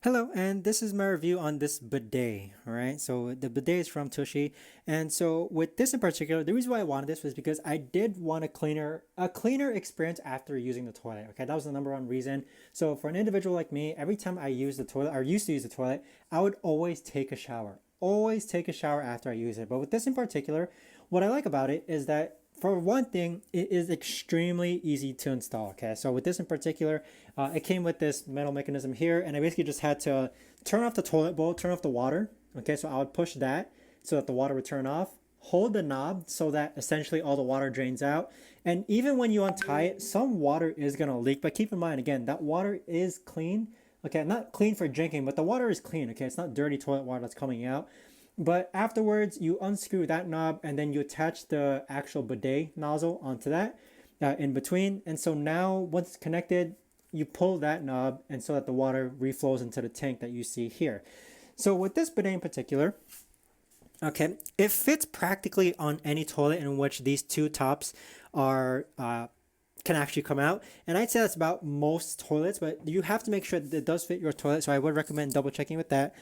Hello, and this is my review on this bidet, all right? So the bidet is from Tushy, and so with this in particular, the reason why I wanted this was because I did want a cleaner experience after using the toilet, okay? That was the number one reason. So for an individual like me, every time I use the toilet, or used to use the toilet, I would always take a shower. Always take a shower after I use it. But with this in particular, what I like about it is that for one thing, it is extremely easy to install. Okay, so with this in particular, it came with this metal mechanism here, and I basically just had to turn off the toilet bowl, turn off the water. Okay, so I would push that so that the water would turn off. Hold the knob so that essentially all the water drains out. And even when you untie it, some water is gonna leak. But keep in mind, again, that water is clean. Okay, not clean for drinking, but the water is clean. Okay, it's not dirty toilet water that's coming out. But afterwards, you unscrew that knob and then you attach the actual bidet nozzle onto that in between. And so now, once it's connected, you pull that knob and so that the water reflows into the tank that you see here. So with this bidet in particular, okay, it fits practically on any toilet in which these two tops are can actually come out. And I'd say that's about most toilets, but you have to make sure that it does fit your toilet. So I would recommend double checking with that.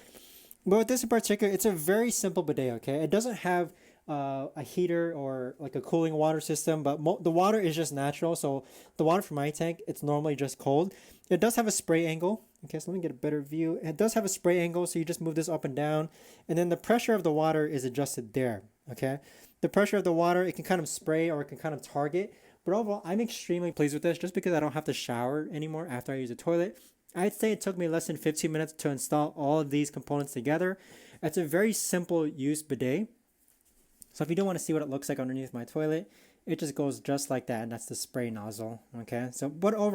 But with this in particular, it's a very simple bidet, okay? It doesn't have a heater or like a cooling water system, but the water is just natural. So the water from my tank, it's normally just cold. It does have a spray angle. Okay, so let me get a better view. It does have a spray angle, so you just move this up and down. And then the pressure of the water is adjusted there, okay? The pressure of the water, it can kind of spray or it can kind of target. But overall, I'm extremely pleased with this just because I don't have to shower anymore after I use the toilet. I'd say it took me less than 15 minutes to install all of these components together. It's a very simple use bidet. So if you don't want to see what it looks like underneath my toilet, it just goes just like that, and that's the spray nozzle. Okay, so but overall,